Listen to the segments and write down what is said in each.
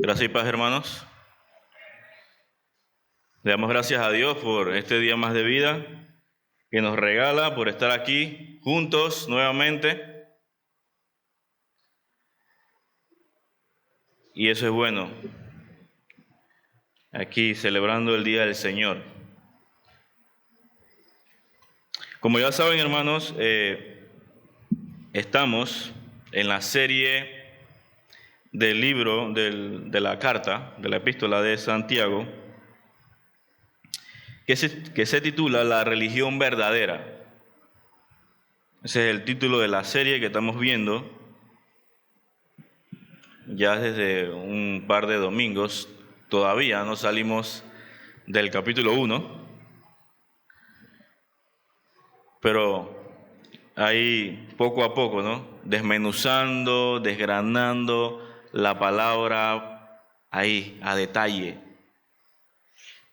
Gracias y paz, hermanos. Le damos gracias a Dios por este día más de vida que nos regala, por estar aquí juntos nuevamente. Y eso es bueno, aquí celebrando el Día del Señor. Como ya saben, hermanos, estamos en la serie del libro de la carta, de la epístola de Santiago, que se titula La religión verdadera. Ese es el título de la serie que estamos viendo ya desde un par de domingos. Todavía no salimos del capítulo 1, pero ahí poco a poco, ¿no? Desmenuzando, desgranando la palabra ahí a detalle,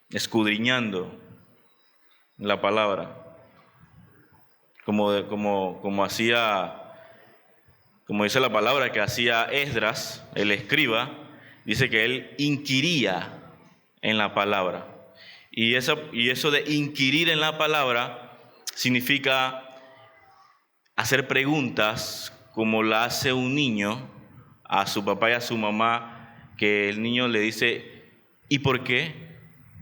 escudriñando la palabra, como dice la palabra que hacía Esdras, el escriba. Dice que él inquiría en la palabra. Y eso de inquirir en la palabra significa hacer preguntas como la hace un niño a su papá y a su mamá, que el niño le dice, ¿y por qué?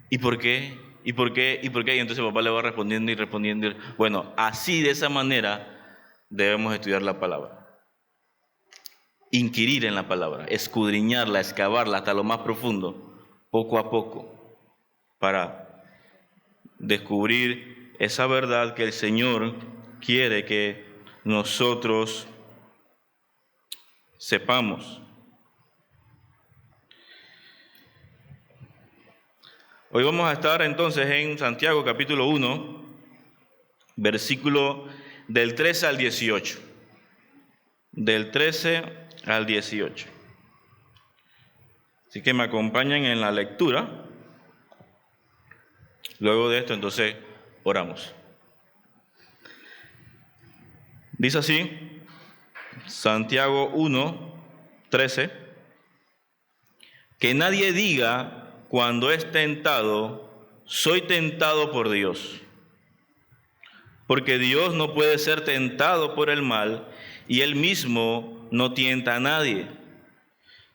¿Y por qué? ¿Y por qué? ¿Y por qué? Y entonces el papá le va respondiendo y respondiendo. Bueno, así, de esa manera, debemos estudiar la palabra. Inquirir en la palabra, escudriñarla, excavarla hasta lo más profundo, poco a poco, para descubrir esa verdad que el Señor quiere que nosotros sepamos. Hoy vamos a estar entonces en Santiago capítulo 1, versículo del 13 al 18. Del 13 al 18. Así que me acompañan en la lectura. Luego de esto, entonces, oramos. Dice así, Santiago 1, 13, que nadie diga cuando es tentado, soy tentado por Dios. Porque Dios no puede ser tentado por el mal y Él mismo no tienta a nadie,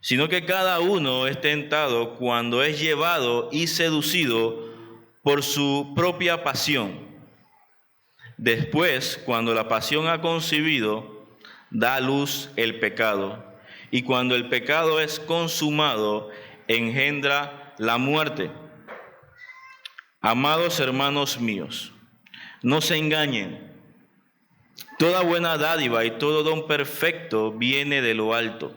sino que cada uno es tentado cuando es llevado y seducido por su propia pasión. Después, cuando la pasión ha concebido, da a luz el pecado, y cuando el pecado es consumado, engendra la muerte. Amados hermanos míos, no se engañen. Toda buena dádiva y todo don perfecto viene de lo alto.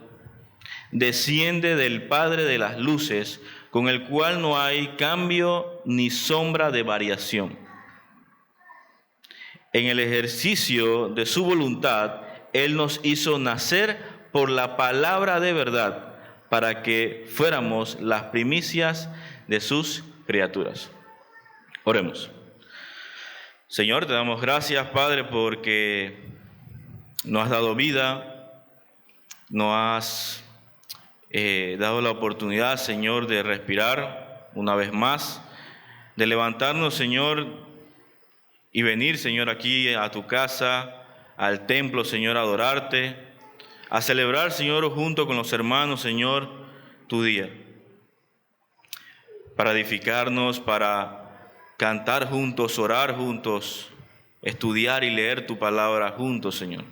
Desciende del Padre de las luces, con el cual no hay cambio ni sombra de variación. En el ejercicio de su voluntad, Él nos hizo nacer por la palabra de verdad, para que fuéramos las primicias de sus criaturas. Oremos. Señor, te damos gracias, Padre, porque nos has dado vida, nos has dado la oportunidad, Señor, de respirar una vez más, de levantarnos, Señor, y venir, Señor, aquí a tu casa, al templo, Señor, a adorarte, a celebrar, Señor, junto con los hermanos, Señor, tu día, para edificarnos, para cantar juntos, orar juntos, estudiar y leer tu palabra juntos, Señor.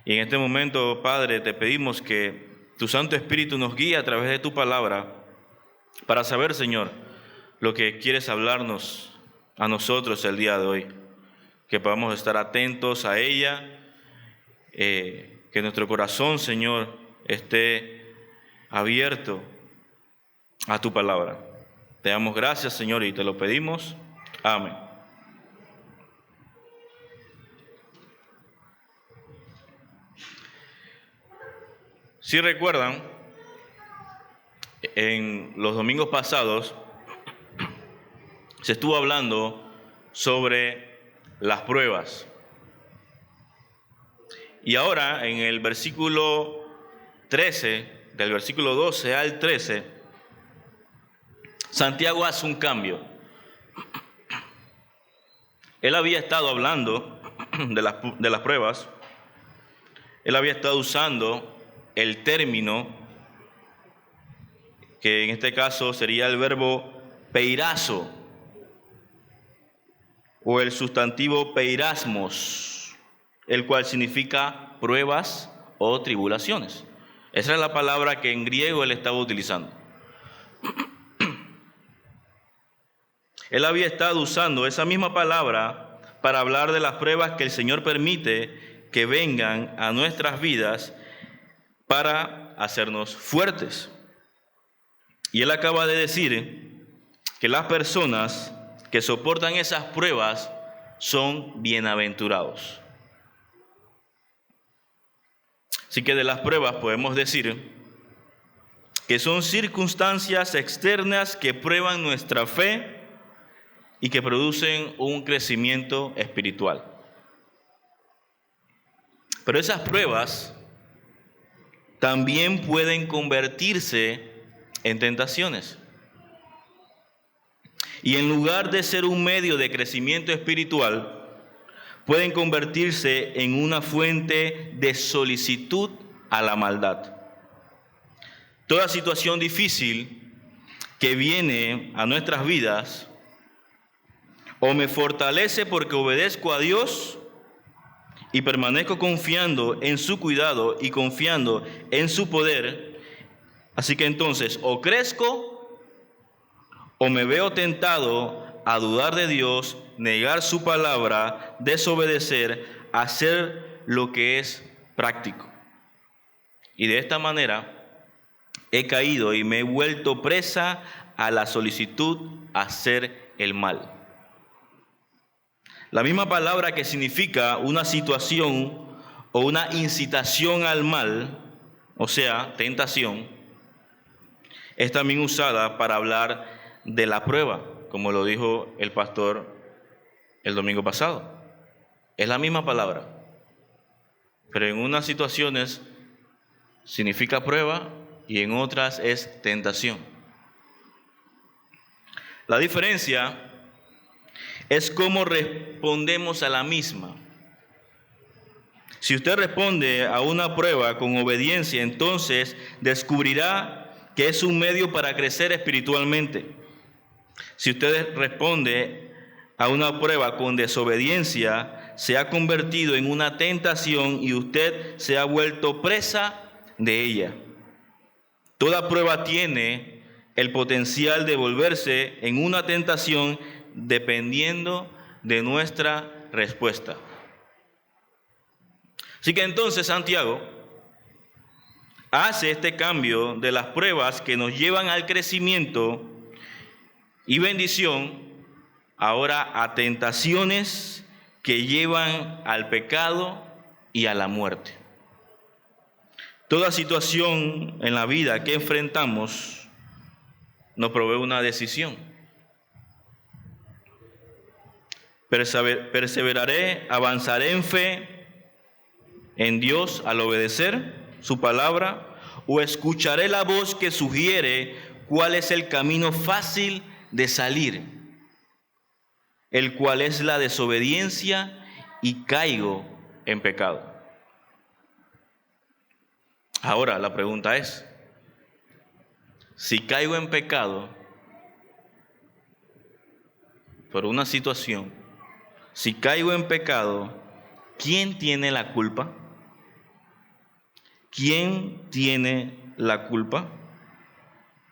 Y en este momento, Padre, te pedimos que tu Santo Espíritu nos guíe a través de tu palabra para saber, Señor, lo que quieres hablarnos a nosotros el día de hoy. Que podamos estar atentos a ella, que nuestro corazón, Señor, esté abierto a tu palabra. Te damos gracias, Señor, y te lo pedimos. Amén. Si recuerdan, en los domingos pasados se estuvo hablando sobre las pruebas. Y ahora, en el versículo 13 del versículo 12 al 13, Santiago hace un cambio. Él había estado hablando de las pruebas. Él había estado usando el término, que en este caso sería el verbo peirazo, o el sustantivo peirasmos, el cual significa pruebas o tribulaciones. Esa es la palabra que en griego él estaba utilizando. Él había estado usando esa misma palabra para hablar de las pruebas que el Señor permite que vengan a nuestras vidas para hacernos fuertes. Y él acaba de decir que las personas que soportan esas pruebas son bienaventurados. Así que de las pruebas podemos decir que son circunstancias externas que prueban nuestra fe y que producen un crecimiento espiritual. Pero esas pruebas también pueden convertirse en tentaciones. Y en lugar de ser un medio de crecimiento espiritual, pueden convertirse en una fuente de solicitud a la maldad. Toda situación difícil que viene a nuestras vidas o me fortalece porque obedezco a Dios y permanezco confiando en su cuidado y confiando en su poder. Así que entonces o crezco o me veo tentado a dudar de Dios, negar su palabra, desobedecer, hacer lo que es práctico. Y de esta manera he caído y me he vuelto presa a la solicitud a hacer el mal. La misma palabra que significa una situación o una incitación al mal, o sea, tentación, es también usada para hablar de la prueba, como lo dijo el pastor el domingo pasado. Es la misma palabra, pero en unas situaciones significa prueba y en otras es tentación. La diferencia es cómo respondemos a la misma. Si usted responde a una prueba con obediencia, entonces descubrirá que es un medio para crecer espiritualmente. Si usted responde a una prueba con desobediencia, se ha convertido en una tentación y usted se ha vuelto presa de ella. Toda prueba tiene el potencial de volverse en una tentación dependiendo de nuestra respuesta. Así que entonces Santiago hace este cambio de las pruebas que nos llevan al crecimiento y bendición, ahora a tentaciones que llevan al pecado y a la muerte. Toda situación en la vida que enfrentamos nos provee una decisión. Perseveraré, avanzaré en fe en Dios al obedecer su palabra, o escucharé la voz que sugiere cuál es el camino fácil de salir, el cual es la desobediencia, y caigo en pecado. Ahora la pregunta es, si caigo en pecado por una situación, si caigo en pecado, ¿quién tiene la culpa? ¿Quién tiene la culpa?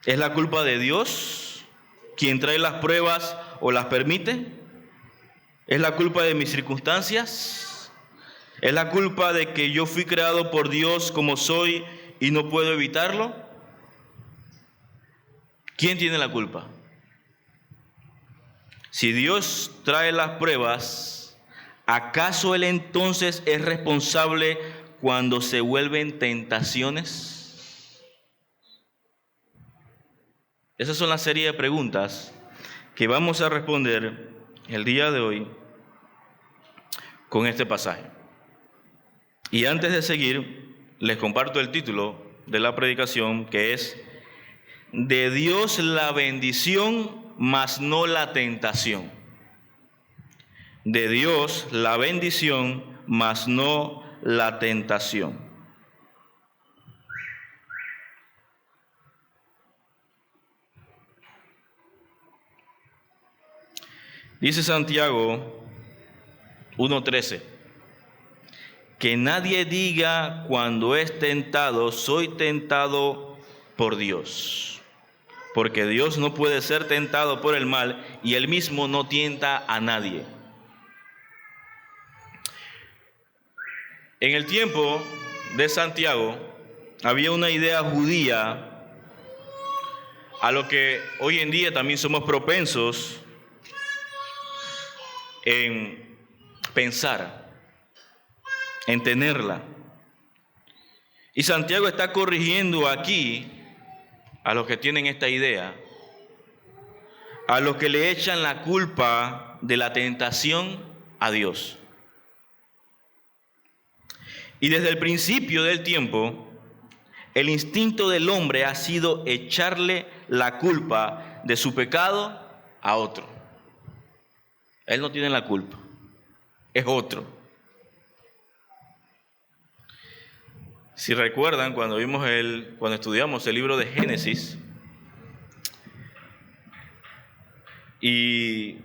¿Es la culpa de Dios quien trae las pruebas o las permite? ¿Es la culpa de mis circunstancias? ¿Es la culpa de que yo fui creado por Dios como soy y no puedo evitarlo? ¿Quién tiene la culpa? Si Dios trae las pruebas, ¿acaso Él entonces es responsable cuando se vuelven tentaciones? Esas son la serie de preguntas que vamos a responder el día de hoy con este pasaje. Y antes de seguir, les comparto el título de la predicación, que es: de Dios la bendición, mas no la tentación. De Dios la bendición, mas no la tentación. Dice Santiago 1:13, que nadie diga cuando es tentado: soy tentado por Dios. Porque Dios no puede ser tentado por el mal y Él mismo no tienta a nadie. En el tiempo de Santiago había una idea judía a lo que hoy en día también somos propensos en pensar, en tenerla. Y Santiago está corrigiendo aquí a los que tienen esta idea, a los que le echan la culpa de la tentación a Dios. Y desde el principio del tiempo, el instinto del hombre ha sido echarle la culpa de su pecado a otro. Él no tiene la culpa, es otro. Si recuerdan, cuando estudiamos el libro de Génesis, y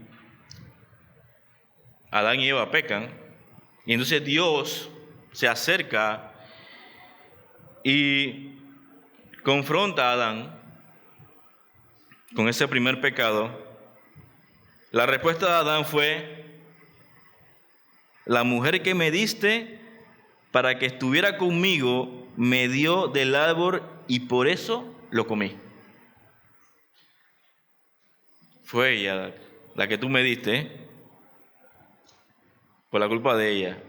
Adán y Eva pecan, y entonces Dios se acerca y confronta a Adán con ese primer pecado. La respuesta de Adán fue: la mujer que me diste para que estuviera conmigo me dio del árbol y por eso lo comí. Fue ella la que tú me diste, por la culpa de ella.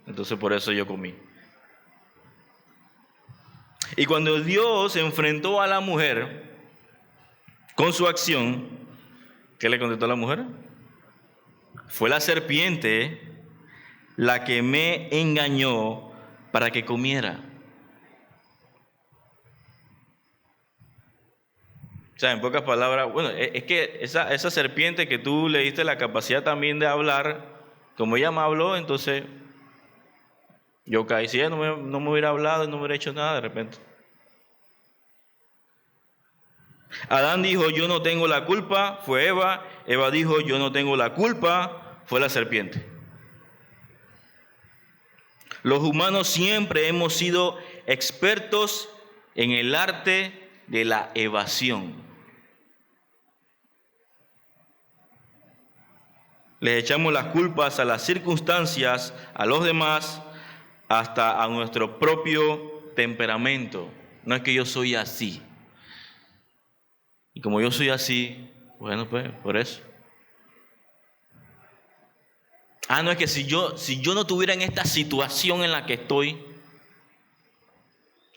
Entonces por eso yo comí. Y cuando Dios enfrentó a la mujer con su acción, ¿qué le contestó a la mujer? Fue la serpiente la que me engañó para que comiera. O sea, en pocas palabras, bueno, es que esa serpiente que tú le diste la capacidad también de hablar, como ella me habló, entonces yo caí. Si ella no me hubiera hablado, no me hubiera hecho nada de repente. Adán dijo: yo no tengo la culpa, fue Eva. Eva dijo: yo no tengo la culpa, fue la serpiente. Los humanos siempre hemos sido expertos en el arte de la evasión. Les echamos las culpas a las circunstancias, a los demás, hasta a nuestro propio temperamento. No es que yo soy así. Y como yo soy así, bueno, pues por eso. No, es que si yo no estuviera en esta situación en la que estoy,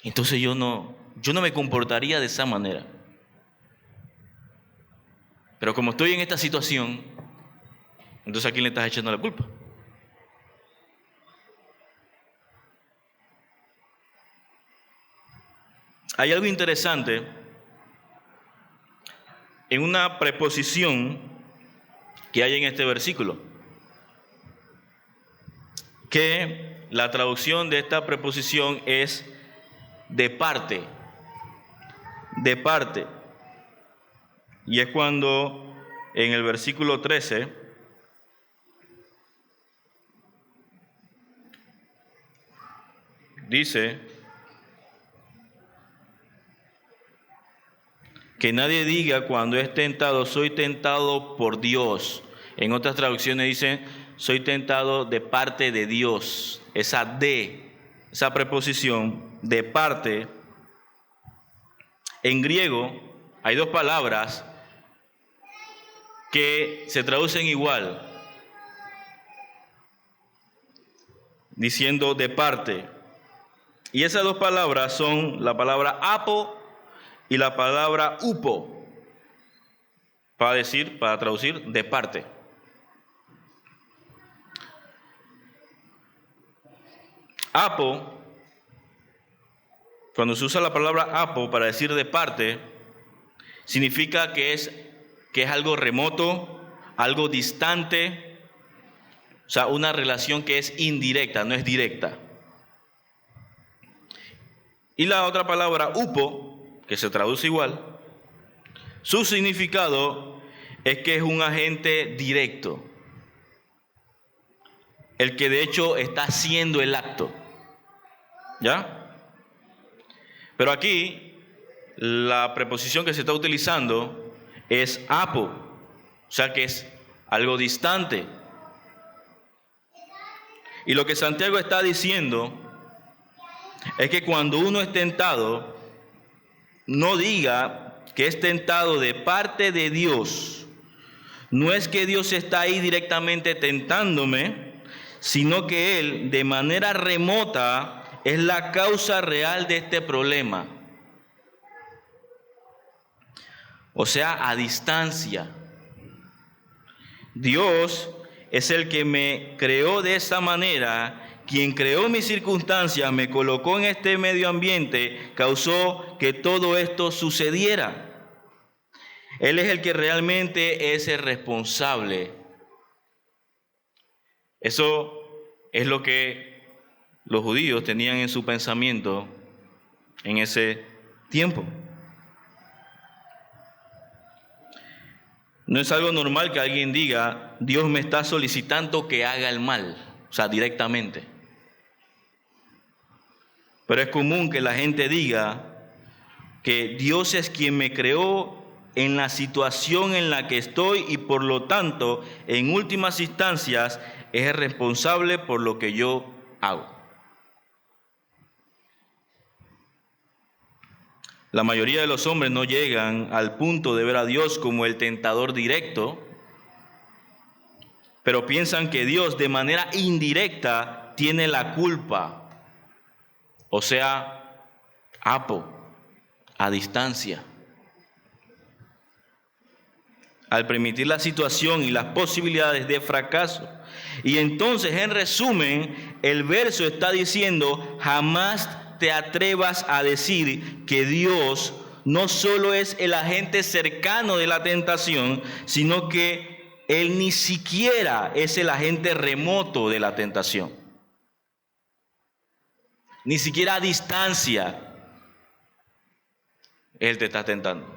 entonces yo no me comportaría de esa manera. Pero como estoy en esta situación, entonces ¿a quién le estás echando la culpa? Hay algo interesante en una preposición que hay en este versículo, que la traducción de esta preposición es de parte, de parte. Y es cuando en el versículo 13 dice: que nadie diga cuando es tentado: soy tentado por Dios. En otras traducciones dice: soy tentado de parte de Dios. Esa preposición de parte, en griego hay dos palabras que se traducen igual, diciendo de parte. Y esas dos palabras son la palabra apo y la palabra upo, para traducir de parte. Apo cuando se usa la palabra apo para decir de parte, significa que es algo remoto, algo distante, o sea, una relación que es indirecta, no es directa. Y la otra palabra, upo, que se traduce igual, su significado es que es un agente directo, el que de hecho está haciendo el acto. ¿Ya? Pero aquí la preposición que se está utilizando es apo, o sea que es algo distante. Y lo que Santiago está diciendo es que cuando uno es tentado, no diga que es tentado de parte de Dios. No es que Dios está ahí directamente tentándome, sino que Él, de manera remota, es la causa real de este problema. O sea, a distancia. Dios es el que me creó de esa manera, quien creó mis circunstancias, me colocó en este medio ambiente, causó que todo esto sucediera. Él es el que realmente es el responsable. Eso es lo que los judíos tenían en su pensamiento en ese tiempo. No es algo normal que alguien diga, Dios me está solicitando que haga el mal, o sea, directamente. Pero es común que la gente diga que Dios es quien me creó en la situación en la que estoy y por lo tanto, en últimas instancias, es el responsable por lo que yo hago. La mayoría de los hombres no llegan al punto de ver a Dios como el tentador directo, pero piensan que Dios de manera indirecta tiene la culpa, o sea, apo, a distancia. Al permitir la situación y las posibilidades de fracaso. Y entonces, en resumen, el verso está diciendo, jamás te atrevas a decir que Dios no solo es el agente cercano de la tentación, sino que Él ni siquiera es el agente remoto de la tentación. Ni siquiera a distancia Él te está tentando.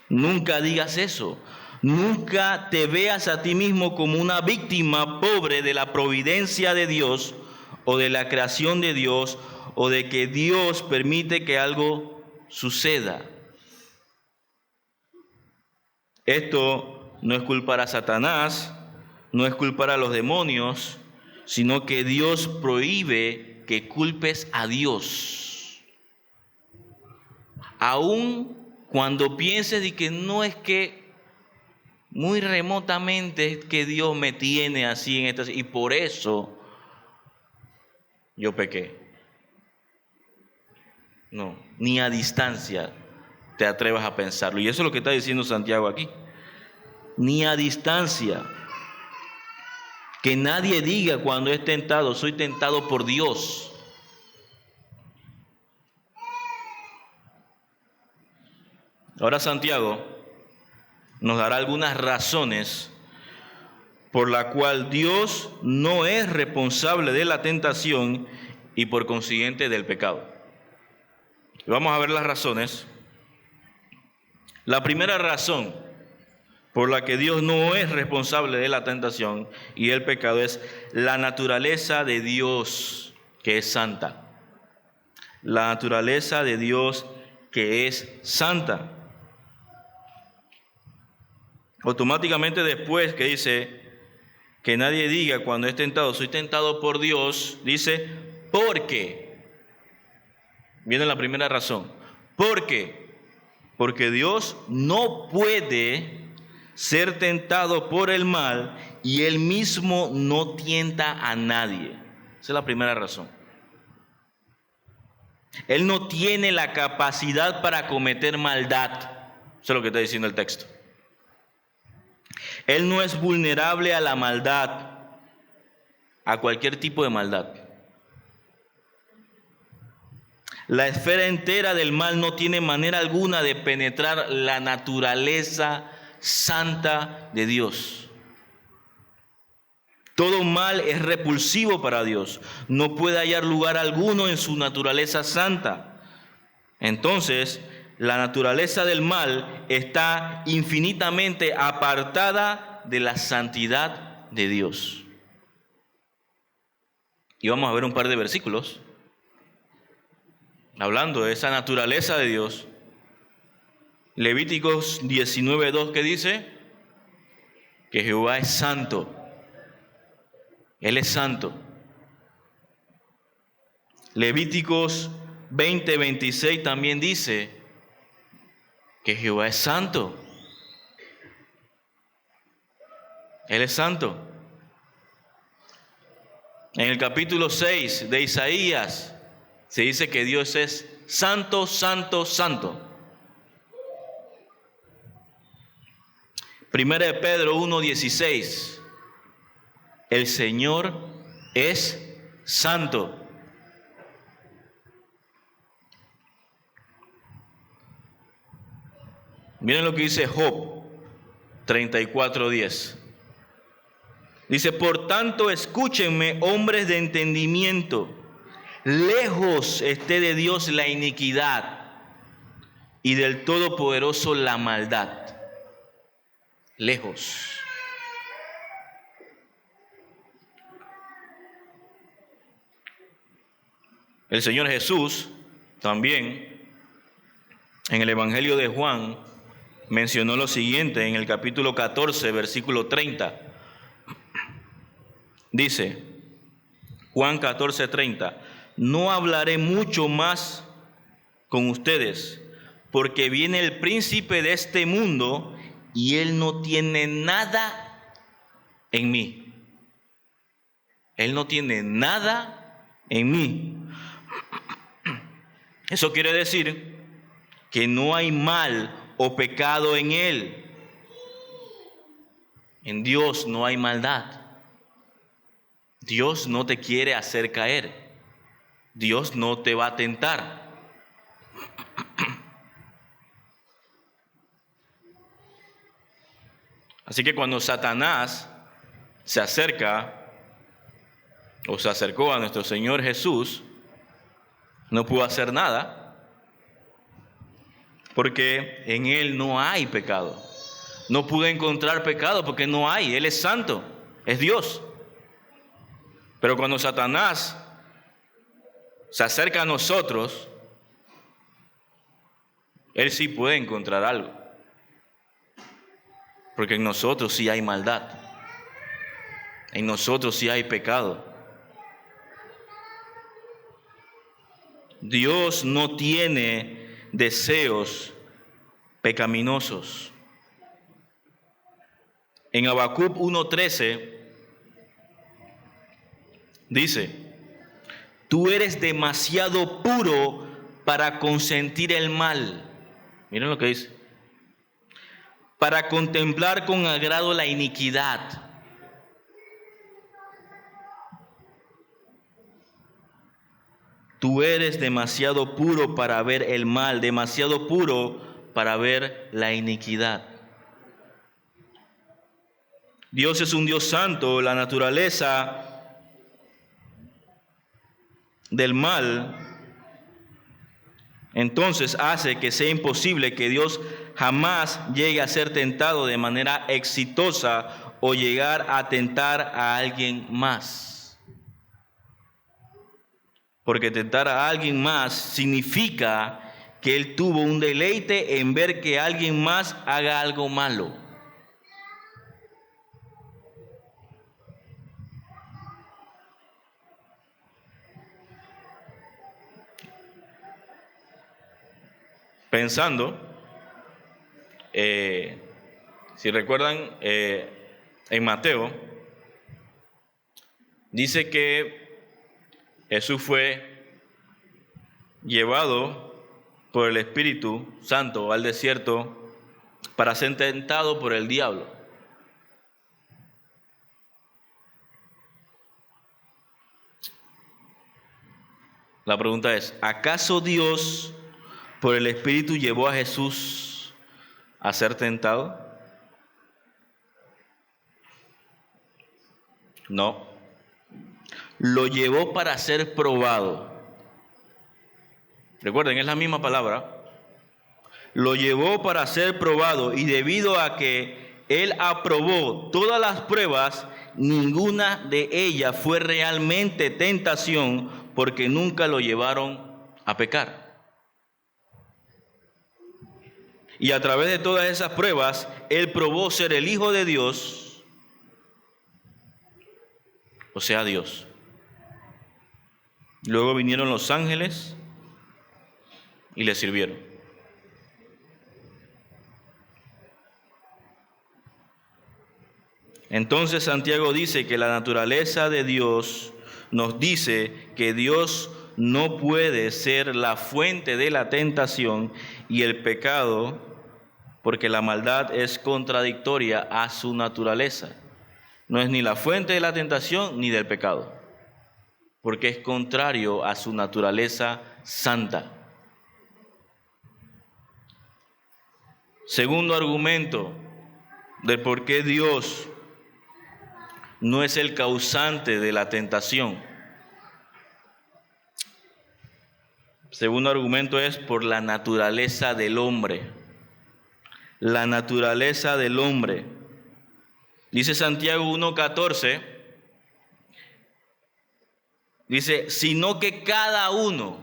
Nunca digas eso. Nunca te veas a ti mismo como una víctima pobre de la providencia de Dios o de la creación de Dios o de que Dios permite que algo suceda. Esto no es culpar a Satanás, no es culpar a los demonios, sino que Dios prohíbe que culpes a Dios. Aún cuando pienses de que no es que muy remotamente es que Dios me tiene así en esta, y por eso yo pequé. No, ni a distancia te atrevas a pensarlo. Y eso es lo que está diciendo Santiago aquí. Ni a distancia. Que nadie diga cuando es tentado, soy tentado por Dios. Ahora Santiago nos dará algunas razones por la cual Dios no es responsable de la tentación y por consiguiente del pecado. Vamos a ver las razones. La primera razón por la que Dios no es responsable de la tentación y el pecado es la naturaleza de Dios, que es santa. La naturaleza de Dios, que es santa. Automáticamente después que dice que nadie diga cuando es tentado, soy tentado por Dios, dice, porque. Viene la primera razón. ¿Por qué? Porque Dios no puede ser tentado por el mal y Él mismo no tienta a nadie. Esa es la primera razón. Él no tiene la capacidad para cometer maldad. Eso es lo que está diciendo el texto. Él no es vulnerable a la maldad, a cualquier tipo de maldad. La esfera entera del mal no tiene manera alguna de penetrar la naturaleza santa de Dios. Todo mal es repulsivo para Dios. No puede hallar lugar alguno en su naturaleza santa. Entonces, la naturaleza del mal está infinitamente apartada de la santidad de Dios. Y vamos a ver un par de versículos hablando de esa naturaleza de Dios. Levíticos 19:2, que dice que Jehová es santo. Él es santo. Levíticos 20:26 también dice que Jehová es santo. Él es santo. En el capítulo 6 de Isaías se dice que Dios es santo, santo, santo. Primera de Pedro 1:16. El Señor es santo. Miren lo que dice Job 34:10. Dice, por tanto, escúchenme, hombres de entendimiento. Lejos esté de Dios la iniquidad y del Todopoderoso la maldad. Lejos. El Señor Jesús también en el Evangelio de Juan mencionó lo siguiente en el capítulo 14, versículo 30. Dice, Juan 14:30, no hablaré mucho más con ustedes, porque viene el príncipe de este mundo y él no tiene nada en mí. Él no tiene nada en mí. Eso quiere decir que no hay mal o pecado en él. En Dios no hay maldad. Dios no te quiere hacer caer. Dios no te va a tentar. Así que cuando Satanás se acerca o se acercó a nuestro Señor Jesús, no pudo hacer nada, porque en Él no hay pecado. No pudo encontrar pecado porque no hay. Él es santo, es Dios. Pero cuando Satanás se acerca a nosotros, Él sí puede encontrar algo. Porque en nosotros sí hay maldad. En nosotros sí hay pecado. Dios no tiene deseos pecaminosos. En Habacuc 1:13 dice, tú eres demasiado puro para consentir el mal. Miren lo que dice. Para contemplar con agrado la iniquidad. Tú eres demasiado puro para ver el mal, demasiado puro para ver la iniquidad. Dios es un Dios santo, la naturaleza del mal entonces hace que sea imposible que Dios jamás llegue a ser tentado de manera exitosa o llegar a tentar a alguien más. Porque tentar a alguien más significa que Él tuvo un deleite en ver que alguien más haga algo malo. Pensando, si recuerdan, en Mateo, dice que Jesús fue llevado por el Espíritu Santo al desierto para ser tentado por el diablo. La pregunta es, ¿acaso Dios por el Espíritu llevó a Jesús a ser tentado? No. Lo llevó para ser probado. Recuerden, es la misma palabra. Lo llevó para ser probado, y debido a que Él aprobó todas las pruebas, ninguna de ellas fue realmente tentación, porque nunca lo llevaron a pecar. Y a través de todas esas pruebas, Él probó ser el Hijo de Dios, o sea, Dios. Luego vinieron los ángeles y le sirvieron. Entonces Santiago dice que la naturaleza de Dios nos dice que Dios no puede ser la fuente de la tentación y el pecado, porque la maldad es contradictoria a su naturaleza. No es ni la fuente de la tentación ni del pecado, porque es contrario a su naturaleza santa. Segundo argumento de por qué Dios no es el causante de la tentación. Segundo argumento es por la naturaleza del hombre. La naturaleza del hombre. Dice Santiago 1:14, dice, sino que cada uno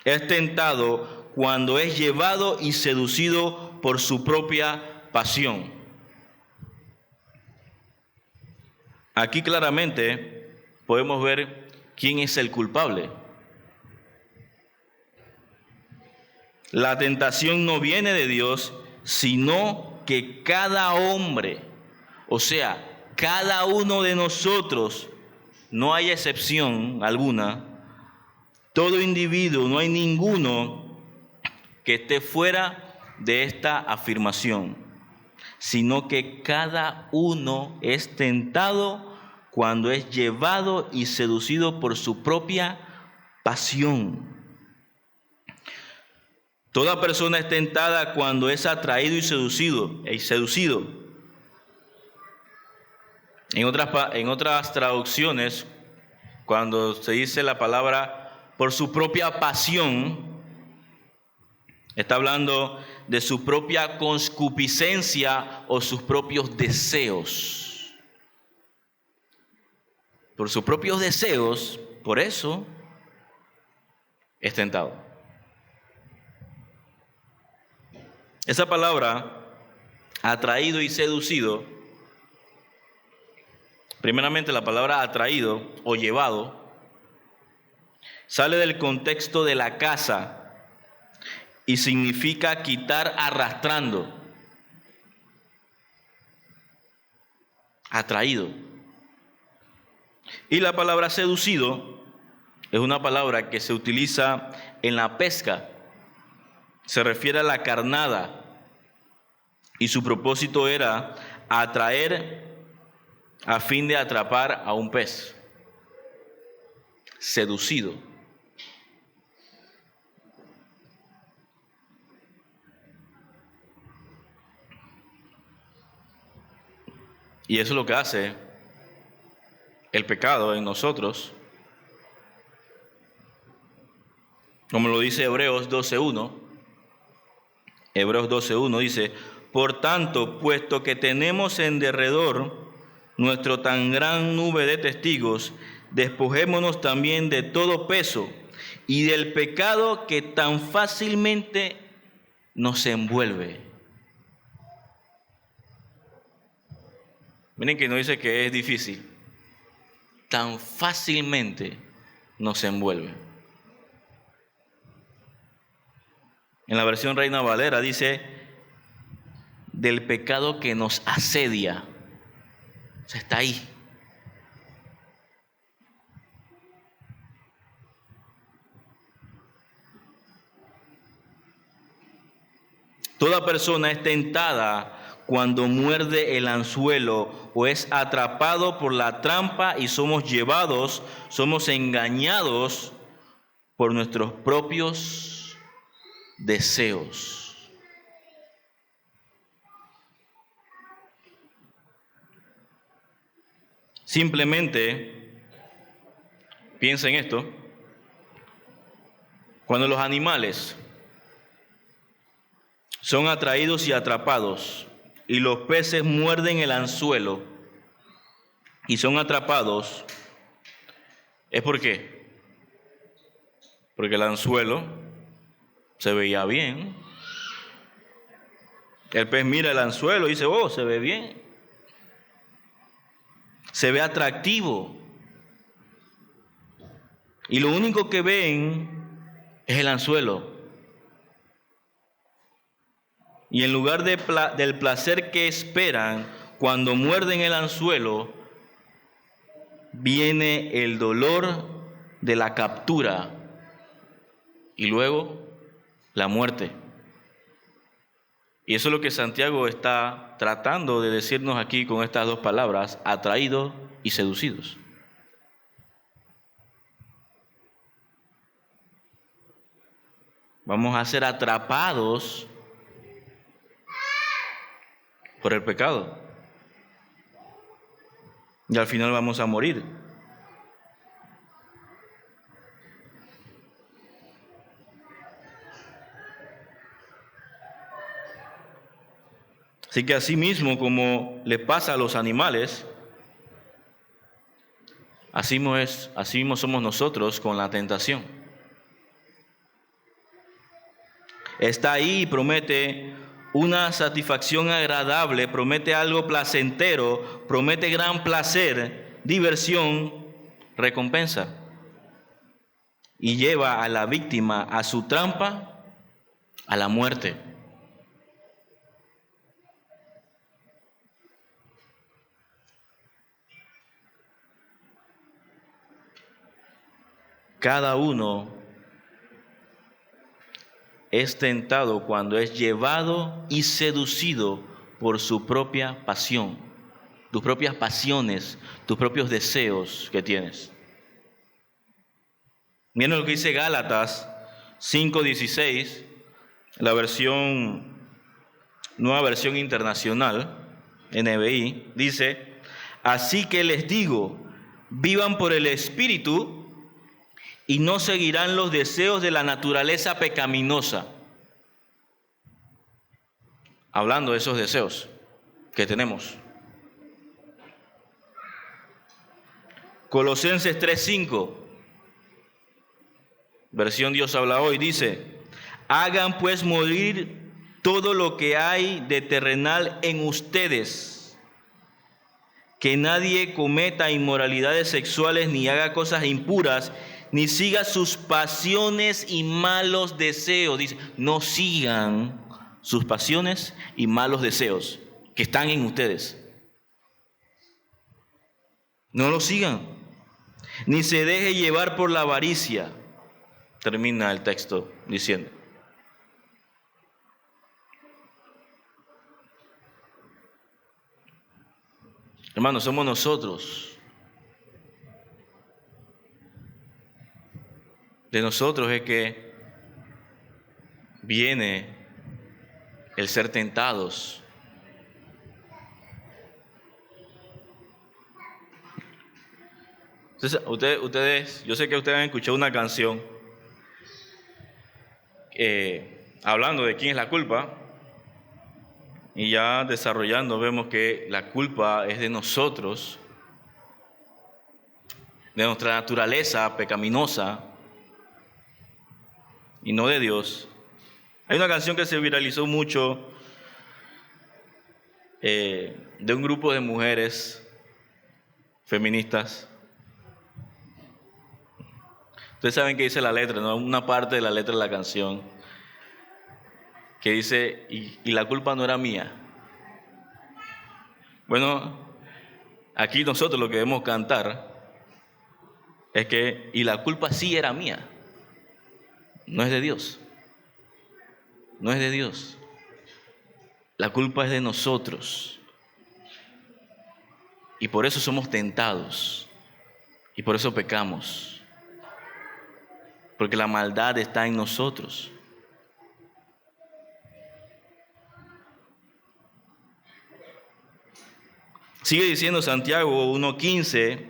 es tentado cuando es llevado y seducido por su propia pasión. Aquí claramente podemos ver quién es el culpable. La tentación no viene de Dios, sino que cada hombre, o sea, cada uno de nosotros, no hay excepción alguna, todo individuo, no hay ninguno que esté fuera de esta afirmación, sino que cada uno es tentado cuando es llevado y seducido por su propia pasión. Toda persona es tentada cuando es atraído y seducido. En otras traducciones, cuando se dice la palabra por su propia pasión, está hablando de su propia concupiscencia o sus propios deseos. Por sus propios deseos, por eso es tentado. Esa palabra, atraído y seducido, primeramente la palabra atraído o llevado, sale del contexto de la caza y significa quitar arrastrando. Atraído. Y la palabra seducido es una palabra que se utiliza en la pesca. Se refiere a la carnada y su propósito era atraer a fin de atrapar a un pez. Seducido. Y eso es lo que hace el pecado en nosotros. Como lo dice Hebreos 12:1. Hebreos 12:1 dice, por tanto, puesto que tenemos en derredor nuestro tan gran nube de testigos, despojémonos también de todo peso y del pecado que tan fácilmente nos envuelve. Miren que no dice que es difícil, tan fácilmente nos envuelve. En la versión Reina Valera dice, del pecado que nos asedia. O sea, está ahí. Toda persona es tentada cuando muerde el anzuelo o es atrapado por la trampa y somos engañados por nuestros propios deseos. Simplemente piensa en esto. Cuando los animales son atraídos y atrapados, y los peces muerden el anzuelo y son atrapados, ¿es por qué? Porque el anzuelo se veía bien. El pez mira el anzuelo y dice, oh, se ve bien. Se ve atractivo. Y lo único que ven es el anzuelo. Y en lugar del placer que esperan, cuando muerden el anzuelo, viene el dolor de la captura y luego la muerte. Y eso es lo que Santiago está tratando de decirnos aquí con estas dos palabras, atraídos y seducidos. Vamos a ser atrapados por el pecado. Y al final vamos a morir. Así que así mismo como le pasa a los animales, así mismo somos nosotros con la tentación. Está ahí y promete una satisfacción agradable, promete algo placentero, promete gran placer, diversión, recompensa. Y lleva a la víctima a su trampa, a la muerte. Cada uno es tentado cuando es llevado y seducido por su propia pasión, tus propias pasiones, tus propios deseos que tienes. Miren lo que dice Gálatas 5:16, la nueva versión internacional, NBI, dice, así que les digo, vivan por el Espíritu y no seguirán los deseos de la naturaleza pecaminosa. Hablando de esos deseos que tenemos. Colosenses 3:5, versión Dios habla hoy, dice, hagan pues morir todo lo que hay de terrenal en ustedes, que nadie cometa inmoralidades sexuales, ni haga cosas impuras, ni siga sus pasiones y malos deseos. Dice, no sigan sus pasiones y malos deseos que están en ustedes. No lo sigan. Ni se deje llevar por la avaricia. Termina el texto diciendo. Hermanos, somos nosotros. De nosotros es que viene el ser tentados. Entonces, ustedes, yo sé que ustedes han escuchado una canción hablando de quién es la culpa, y ya desarrollando vemos que la culpa es de nosotros, de nuestra naturaleza pecaminosa, y no de Dios. Hay una canción que se viralizó mucho de un grupo de mujeres feministas. Ustedes saben qué dice la letra, ¿no? Una parte de la letra de la canción que dice, y la culpa no era mía. Bueno, aquí nosotros lo que debemos cantar es que, y la culpa sí era mía. No es de Dios. No es de Dios. La culpa es de nosotros. Y por eso somos tentados. Y por eso pecamos. porque la maldad está en nosotros. Sigue diciendo Santiago 1:15,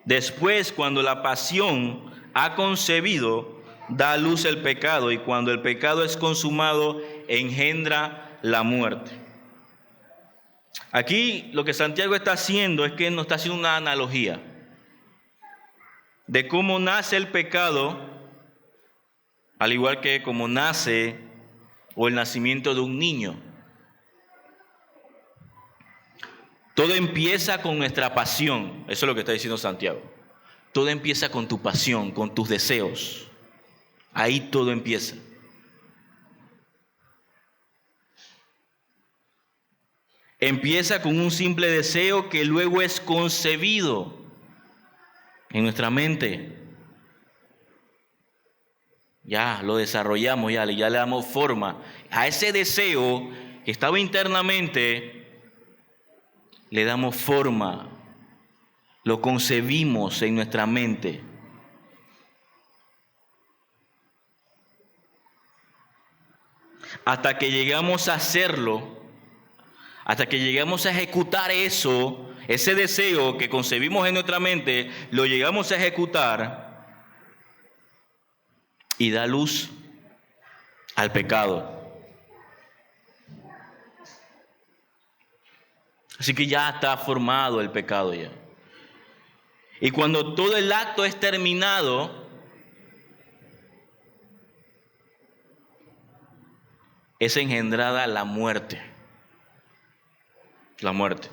después cuando la pasión ha concebido, da a luz el pecado, y cuando el pecado es consumado, engendra la muerte. Aquí lo que Santiago está haciendo es que nos está haciendo una analogía de cómo nace el pecado, al igual que como nace o el nacimiento de un niño. Todo empieza con nuestra pasión, eso es lo que está diciendo Santiago. Todo empieza con tu pasión, con tus deseos. Ahí todo empieza. Empieza con un simple deseo que luego es concebido en nuestra mente. Ya lo desarrollamos, ya le damos forma. A ese deseo que estaba internamente, le damos forma. Lo concebimos en nuestra mente. Hasta que llegamos a hacerlo, hasta que llegamos a ejecutar eso, ese deseo que concebimos en nuestra mente, lo llegamos a ejecutar y da luz al pecado. Así que ya está formado el pecado ya. Y cuando todo el acto es terminado, es engendrada la muerte. La muerte.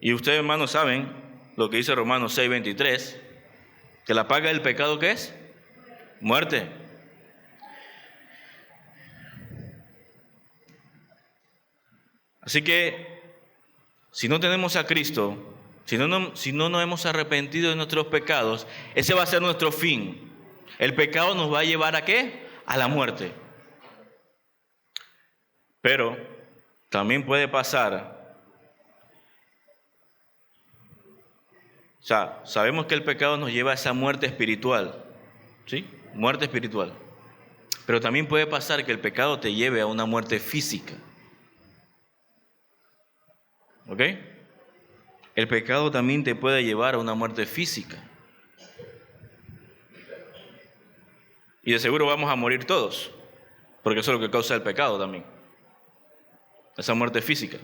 Y ustedes, hermanos, saben lo que dice Romanos 6:23, que la paga del pecado, ¿qué es? Muerte. Así que, si no tenemos a Cristo, si no nos hemos arrepentido de nuestros pecados, ese va a ser nuestro fin. El pecado nos va a llevar ¿a qué? A la muerte. Pero también puede pasar, o sea, sabemos que el pecado nos lleva a esa muerte espiritual, ¿sí? Muerte espiritual. Pero también puede pasar que el pecado te lleve a una muerte física. ¿Ok? El pecado también te puede llevar a una muerte física. Y de seguro vamos a morir todos, porque eso es lo que causa el pecado también. Esa muerte física.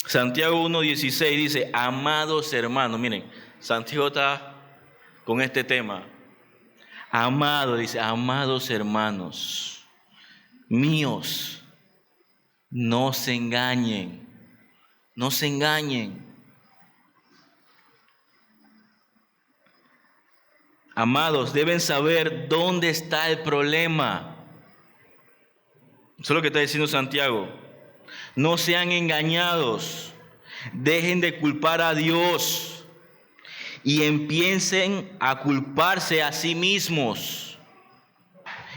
Santiago 1:16 dice, amados hermanos, miren, Santiago está con este tema. Dice, amados hermanos míos, no se engañen, no se engañen. Amados, deben saber dónde está el problema. Eso es lo que está diciendo Santiago. No sean engañados, dejen de culpar a Dios y empiecen a culparse a sí mismos.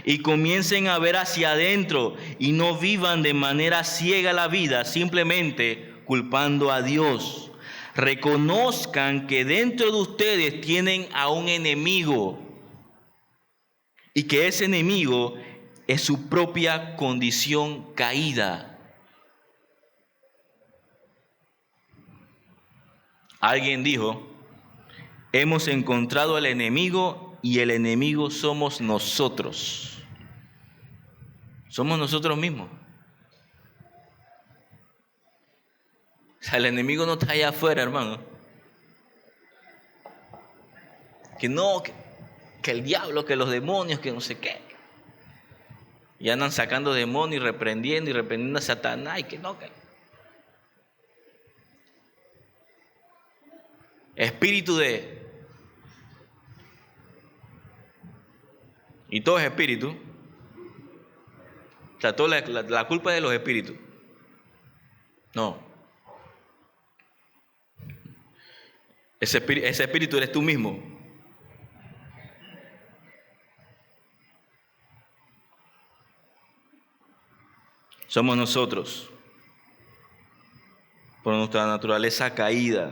Y comiencen a ver hacia adentro y no vivan de manera ciega la vida, simplemente culpando a Dios. Reconozcan que dentro de ustedes tienen a un enemigo y que ese enemigo es su propia condición caída. Alguien dijo, hemos encontrado al enemigo y el enemigo somos nosotros. Somos nosotros mismos. O sea, el enemigo no está allá afuera, hermano. Que no, que el diablo, que los demonios, que no sé qué. Y andan sacando demonios y reprendiendo a Satanás y que no, que... Espíritu de... Y todo es espíritu. O sea, toda la culpa es de los espíritus. No. Ese espíritu eres tú mismo. Somos nosotros. por nuestra naturaleza caída,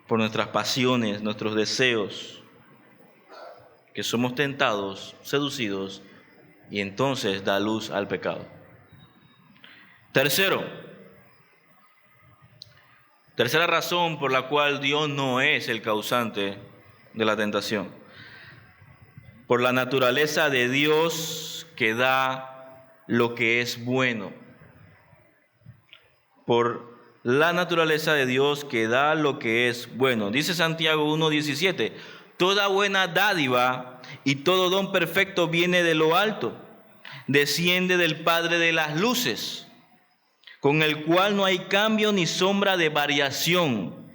por nuestras pasiones, nuestros deseos, que somos tentados, seducidos, y entonces da luz al pecado. Tercera razón por la cual Dios no es el causante de la tentación. Por la naturaleza de Dios que da lo que es bueno. Por la naturaleza de Dios que da lo que es bueno. Dice Santiago 1:17, toda buena dádiva y todo don perfecto viene de lo alto, desciende del Padre de las luces, con el cual no hay cambio ni sombra de variación.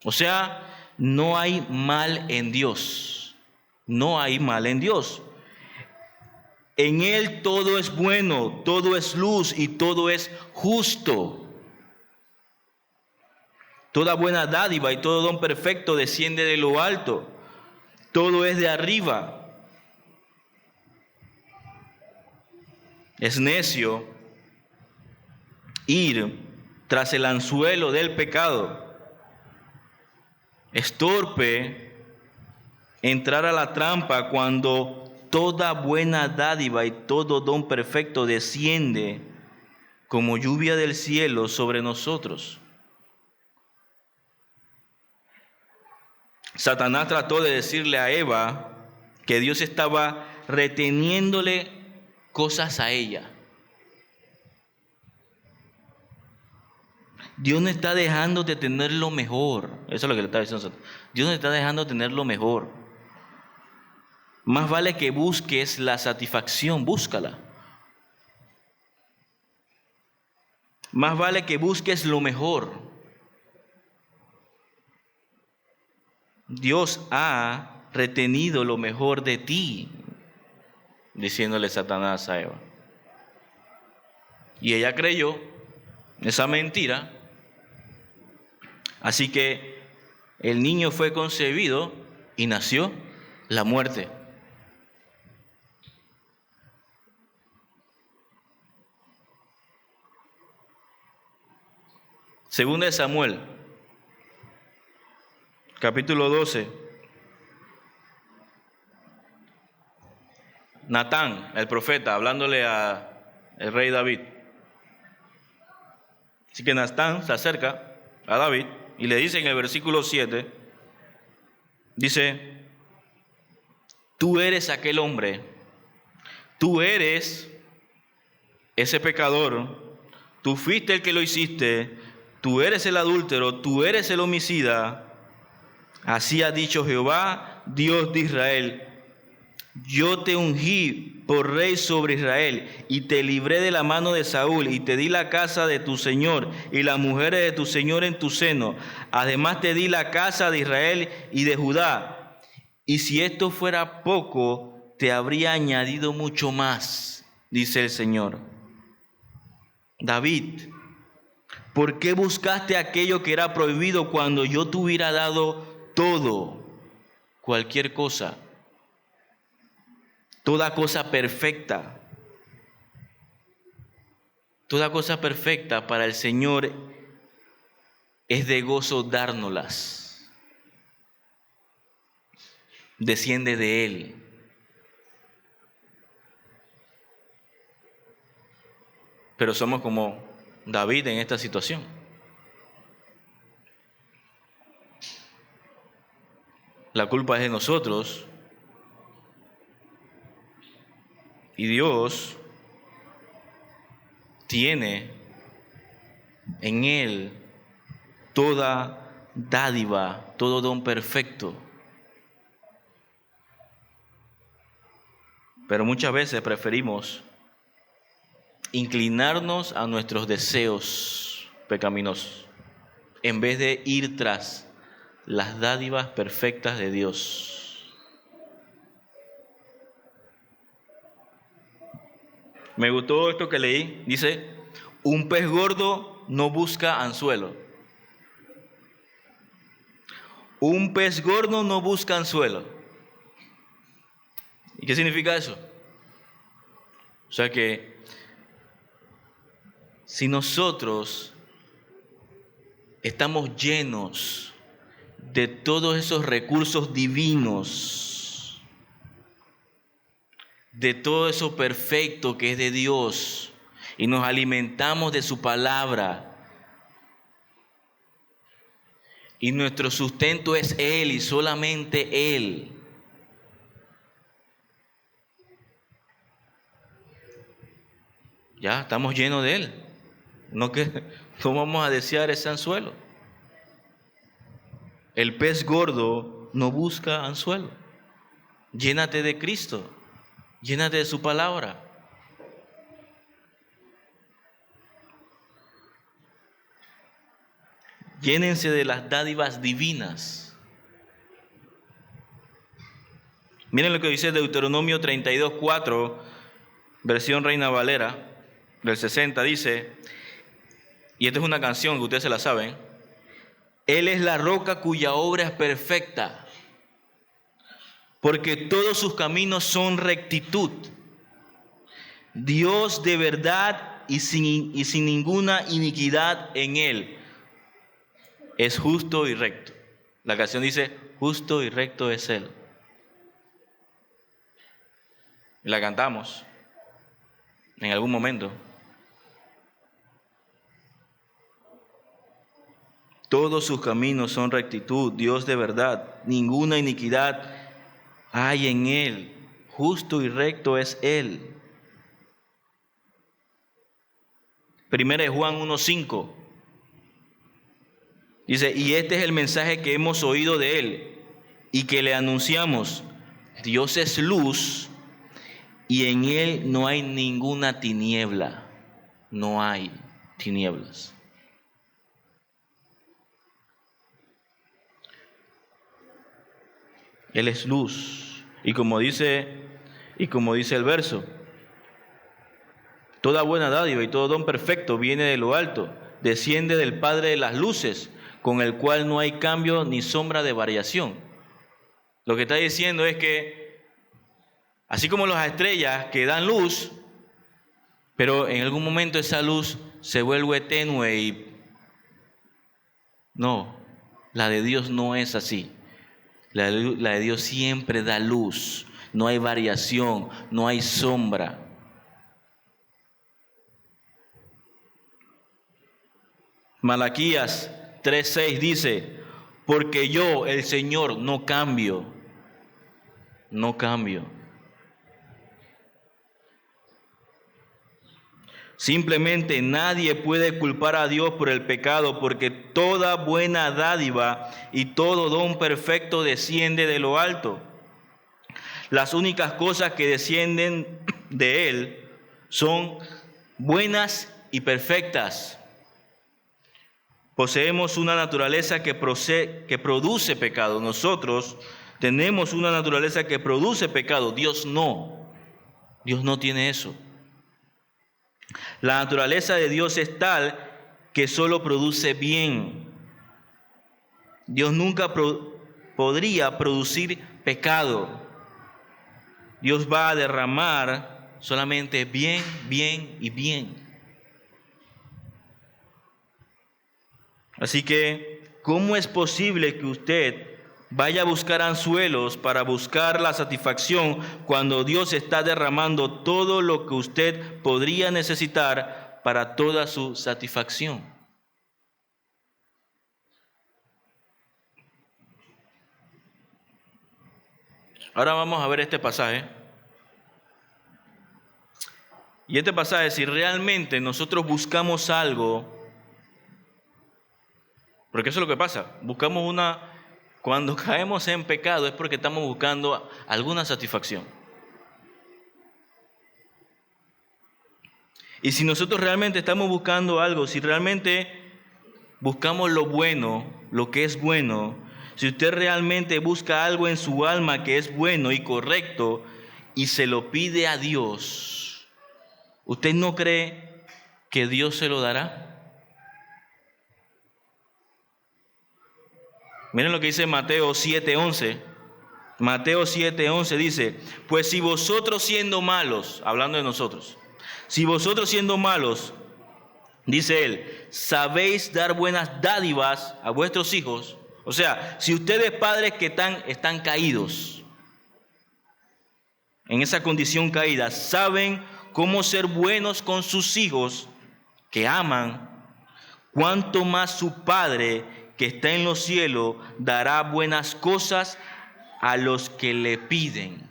O sea, no hay mal en Dios. No hay mal en Dios. En Él todo es bueno, todo es luz y todo es justo. Toda buena dádiva y todo don perfecto desciende de lo alto. Todo es de arriba. Es necio ir tras el anzuelo del pecado. Es torpe entrar a la trampa cuando toda buena dádiva y todo don perfecto desciende como lluvia del cielo sobre nosotros. Satanás trató de decirle a Eva que Dios estaba reteniéndole cosas a ella. Dios no está dejando de tener lo mejor. Eso es lo que le está diciendo Satanás. Dios no está dejando de tener lo mejor. Más vale que busques la satisfacción, búscala. Más vale que busques lo mejor. Dios ha retenido lo mejor de ti, diciéndole Satanás a Eva. Y ella creyó esa mentira. Así que el niño fue concebido y nació la muerte. Segunda de Samuel, capítulo 12. Natán, el profeta, hablándole al rey David. Así que Natán se acerca a David y le dice en el versículo 7, dice, tú eres aquel hombre, tú eres ese pecador, tú fuiste el que lo hiciste, tú eres el adúltero, tú eres el homicida. Así ha dicho Jehová, Dios de Israel, yo te ungí por rey sobre Israel y te libré de la mano de Saúl y te di la casa de tu señor y las mujeres de tu señor en tu seno. Además te di la casa de Israel y de Judá. Y si esto fuera poco, te habría añadido mucho más, dice el Señor. David, ¿por qué buscaste aquello que era prohibido cuando yo te hubiera dado todo, cualquier cosa? Toda cosa perfecta para el Señor es de gozo dárnoslas. Desciende de Él. Pero somos como David en esta situación. La culpa es de nosotros. Y Dios tiene en Él toda dádiva, todo don perfecto. Pero muchas veces preferimos inclinarnos a nuestros deseos pecaminosos en vez de ir tras las dádivas perfectas de Dios. Me gustó esto que leí. Dice, un pez gordo no busca anzuelo. Un pez gordo no busca anzuelo. ¿Y qué significa eso? O sea que si nosotros estamos llenos de todos esos recursos divinos, de todo eso perfecto que es de Dios, y nos alimentamos de su palabra, y nuestro sustento es Él y solamente Él, ya estamos llenos de Él. No vamos a desear ese anzuelo. El pez gordo no busca anzuelo. Llénate de Cristo, llénate de su palabra. Llénense de las dádivas divinas. Miren lo que dice Deuteronomio 32:4, versión Reina Valera, del 60, dice, y esta es una canción que ustedes se la saben: Él es la roca cuya obra es perfecta, porque todos sus caminos son rectitud. Dios de verdad y sin ninguna iniquidad en Él. Es justo y recto. La canción dice, justo y recto es Él. Y la cantamos en algún momento. Todos sus caminos son rectitud, Dios de verdad, ninguna iniquidad hay en Él. Justo y recto es Él. Primera de Juan 1:5. Dice, y este es el mensaje que hemos oído de Él y que le anunciamos. Dios es luz y en Él no hay ninguna tiniebla. No hay tinieblas. Él es luz. Y como dice el verso, toda buena dádiva y todo don perfecto viene de lo alto, desciende del Padre de las luces, con el cual no hay cambio ni sombra de variación. Lo que está diciendo es que, así como las estrellas que dan luz, pero en algún momento esa luz se vuelve tenue y no, la de Dios no es así. La de Dios siempre da luz, no hay variación, no hay sombra. Malaquías 3:6 dice, porque yo, el Señor, no cambio. Simplemente nadie puede culpar a Dios por el pecado, porque toda buena dádiva y todo don perfecto desciende de lo alto. Las únicas cosas que descienden de Él son buenas y perfectas. Poseemos una naturaleza que produce pecado. Nosotros tenemos una naturaleza que produce pecado. Dios no tiene eso. La naturaleza de Dios es tal que solo produce bien. Dios nunca podría producir pecado. Dios va a derramar solamente bien, bien y bien. Así que, ¿cómo es posible que usted vaya a buscar anzuelos para buscar la satisfacción cuando Dios está derramando todo lo que usted podría necesitar para toda su satisfacción? Ahora vamos a ver este pasaje. Y este pasaje, si realmente nosotros buscamos algo, porque eso es lo que pasa, cuando caemos en pecado es porque estamos buscando alguna satisfacción. Y si nosotros realmente estamos buscando algo, si realmente buscamos lo bueno, lo que es bueno, si usted realmente busca algo en su alma que es bueno y correcto y se lo pide a Dios, ¿usted no cree que Dios se lo dará? Miren lo que dice Mateo 7:11. Mateo 7:11 dice, pues si vosotros siendo malos, hablando de nosotros, si vosotros siendo malos Dice él, sabéis dar buenas dádivas a vuestros hijos. O sea, si ustedes padres que están caídos, en esa condición caída, saben cómo ser buenos con sus hijos que aman, cuánto más su Padre que está en los cielos dará buenas cosas a los que le piden.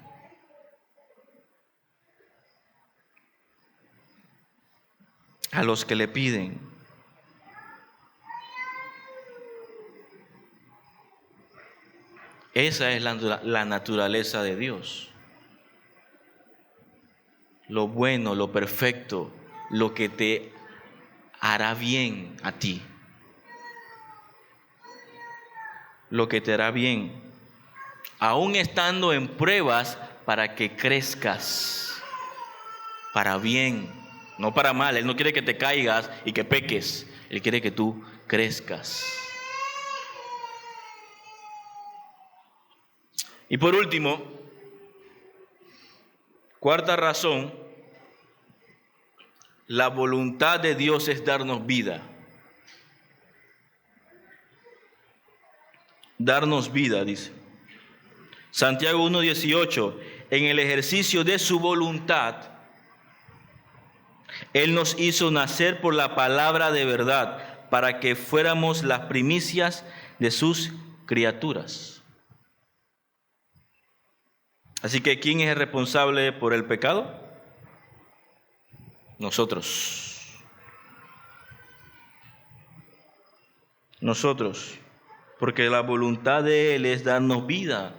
A los que le piden. Esa es la naturaleza de Dios. Lo bueno, lo perfecto, lo que te hará bien a ti. Lo que te hará bien. Aún estando en pruebas para que crezcas. Para bien, no para mal. Él no quiere que te caigas y que peques. Él quiere que tú crezcas. Y por último, cuarta razón, la voluntad de Dios es darnos vida. Darnos vida, dice. Santiago 1:18, en el ejercicio de su voluntad, Él nos hizo nacer por la palabra de verdad, para que fuéramos las primicias de sus criaturas. Así que, ¿quién es el responsable por el pecado? Nosotros. Nosotros. Porque la voluntad de Él es darnos vida,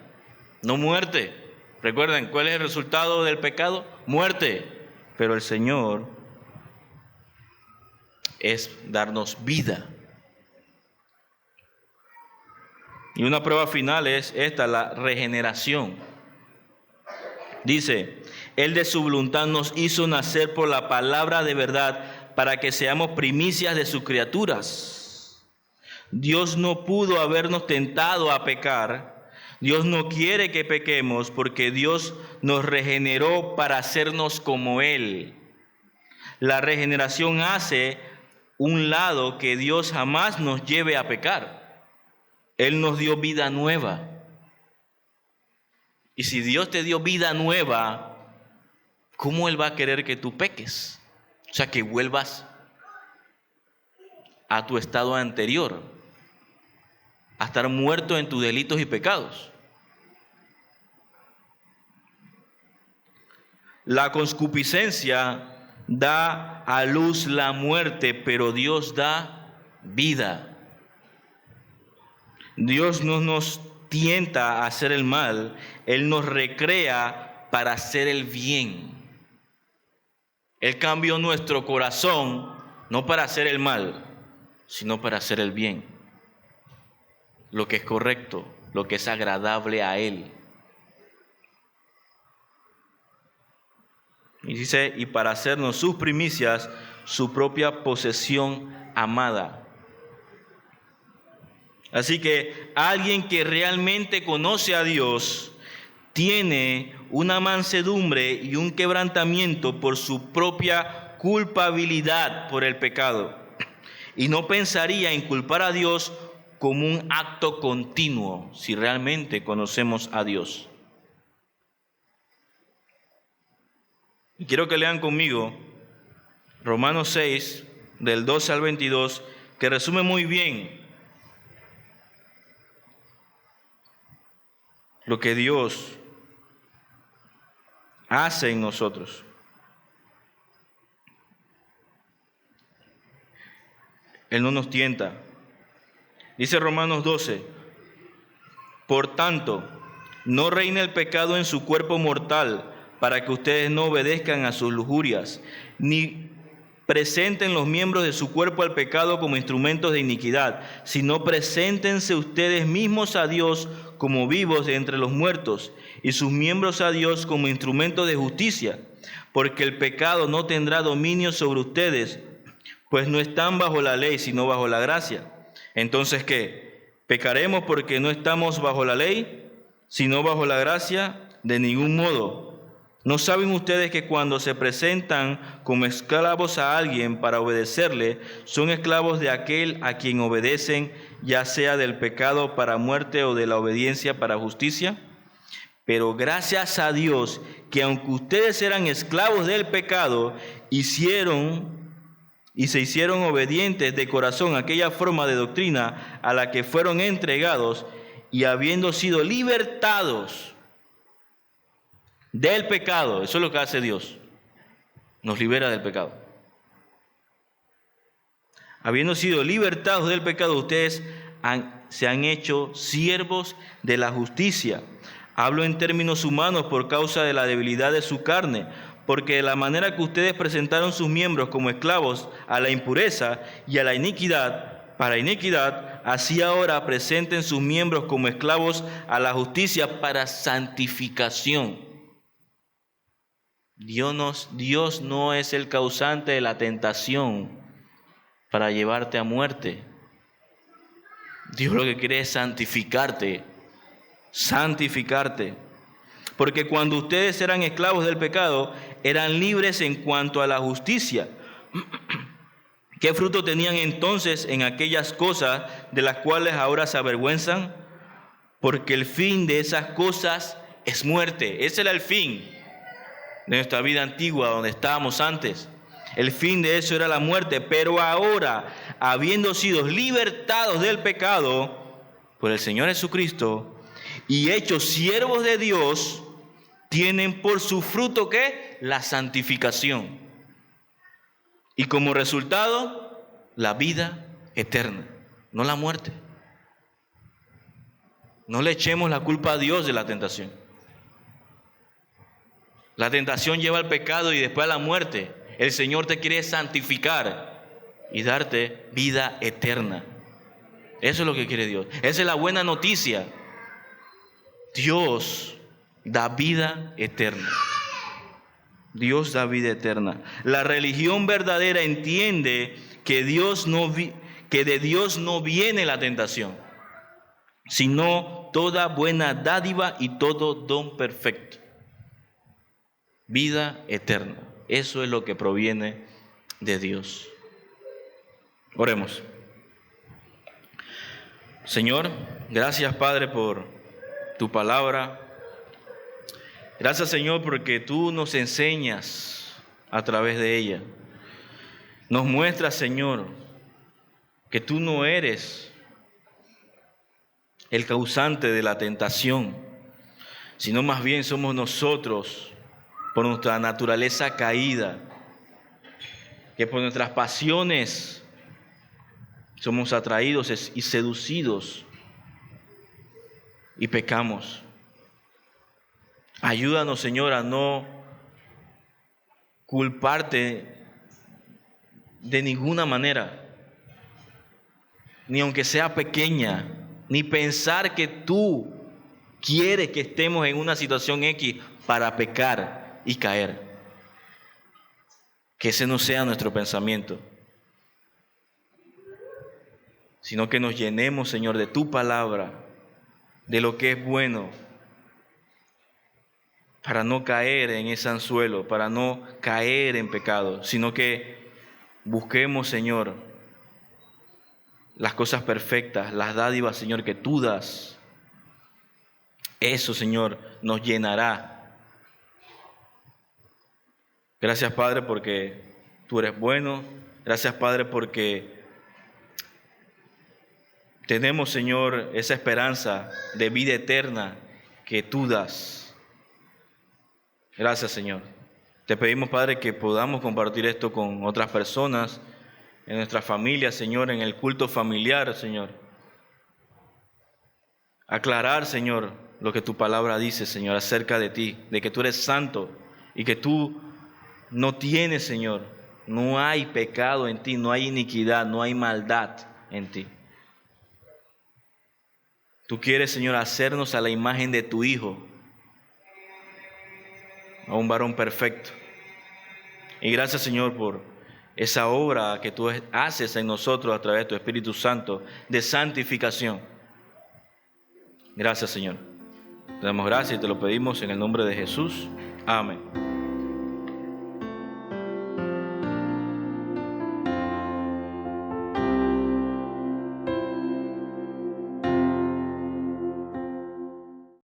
no muerte. Recuerden, ¿cuál es el resultado del pecado? Muerte. Pero el Señor es darnos vida. Y una prueba final es esta, la regeneración. Dice, Él de su voluntad nos hizo nacer por la palabra de verdad para que seamos primicias de sus criaturas. Dios no pudo habernos tentado a pecar. Dios no quiere que pequemos porque Dios nos regeneró para hacernos como Él. La regeneración hace un lado que Dios jamás nos lleve a pecar. Él nos dio vida nueva. Y si Dios te dio vida nueva, ¿cómo Él va a querer que tú peques? O sea, que vuelvas a tu estado anterior, a estar muerto en tus delitos y pecados. La concupiscencia da a luz la muerte, pero Dios da vida. Dios no nos tienta a hacer el mal, Él nos recrea para hacer el bien. Él cambió nuestro corazón no para hacer el mal, sino para hacer el bien. Lo que es correcto, lo que es agradable a Él. Y dice, y para hacernos sus primicias, su propia posesión amada. Así que alguien que realmente conoce a Dios tiene una mansedumbre y un quebrantamiento por su propia culpabilidad por el pecado. Y no pensaría en culpar a Dios como un acto continuo si realmente conocemos a Dios. Y quiero que lean conmigo Romanos 6, del 12 al 22, que resume muy bien lo que Dios hace en nosotros. Él no nos tienta. Dice Romanos 12, por tanto, no reine el pecado en su cuerpo mortal, para que ustedes no obedezcan a sus lujurias, ni presenten los miembros de su cuerpo al pecado como instrumentos de iniquidad, sino preséntense ustedes mismos a Dios como vivos de entre los muertos, y sus miembros a Dios como instrumentos de justicia, porque el pecado no tendrá dominio sobre ustedes, pues no están bajo la ley, sino bajo la gracia. Entonces, ¿qué? ¿Pecaremos porque no estamos bajo la ley, sino bajo la gracia? De ningún modo. ¿No saben ustedes que cuando se presentan como esclavos a alguien para obedecerle, son esclavos de aquel a quien obedecen, ya sea del pecado para muerte o de la obediencia para justicia? Pero gracias a Dios que aunque ustedes eran esclavos del pecado, se hicieron obedientes de corazón a aquella forma de doctrina a la que fueron entregados, y habiendo sido libertados del pecado, eso es lo que hace Dios, nos libera del pecado. Habiendo sido libertados del pecado, ustedes se han hecho siervos de la justicia. Hablo en términos humanos por causa de la debilidad de su carne, porque de la manera que ustedes presentaron sus miembros como esclavos a la impureza y a la iniquidad, para iniquidad, así ahora presenten sus miembros como esclavos a la justicia para santificación. Dios no es el causante de la tentación para llevarte a muerte. Dios lo que quiere es santificarte. Porque cuando ustedes eran esclavos del pecado, eran libres en cuanto a la justicia. ¿Qué fruto tenían entonces en aquellas cosas de las cuales ahora se avergüenzan? Porque el fin de esas cosas es muerte. Ese era el fin de nuestra vida antigua, donde estábamos antes. El fin de eso era la muerte. Pero ahora, habiendo sido libertados del pecado por el Señor Jesucristo y hechos siervos de Dios, tienen por su fruto ¿qué? La santificación. Y como resultado, la vida eterna, no la muerte. No le echemos la culpa a Dios de la tentación. La tentación lleva al pecado y después a la muerte. El Señor te quiere santificar y darte vida eterna. Eso es lo que quiere Dios. Esa es la buena noticia. Dios da vida eterna. Dios da vida eterna. La religión verdadera entiende que de Dios no viene la tentación, sino toda buena dádiva y todo don perfecto. Vida eterna. Eso es lo que proviene de Dios. Oremos. Señor, gracias Padre por tu palabra. Gracias Señor porque tú nos enseñas a través de ella. Nos muestras Señor que tú no eres el causante de la tentación, sino más bien somos nosotros por nuestra naturaleza caída, que por nuestras pasiones somos atraídos y seducidos y pecamos. Ayúdanos, Señor, a no culparte de ninguna manera, ni aunque sea pequeña, ni pensar que tú quieres que estemos en una situación X para pecar y caer. Que ese no sea nuestro pensamiento, sino que nos llenemos, Señor, de tu palabra, de lo que es bueno, para no caer en ese anzuelo, para no caer en pecado, sino que busquemos, Señor, las cosas perfectas, las dádivas, Señor, que tú das. Eso, Señor, nos llenará. Gracias, Padre, porque tú eres bueno. Gracias, Padre, porque tenemos, Señor, esa esperanza de vida eterna que tú das. Gracias, Señor. Te pedimos, Padre, que podamos compartir esto con otras personas, en nuestra familia, Señor, en el culto familiar, Señor. Aclarar, Señor, lo que tu palabra dice, Señor, acerca de ti, de que tú eres santo y que tú no tienes, Señor, no hay pecado en ti, no hay iniquidad, no hay maldad en ti. Tú quieres, Señor, hacernos a la imagen de tu Hijo, a un varón perfecto. Y gracias, Señor, por esa obra que tú haces en nosotros a través de tu Espíritu Santo de santificación. Gracias, Señor. Te damos gracias y te lo pedimos en el nombre de Jesús. Amén.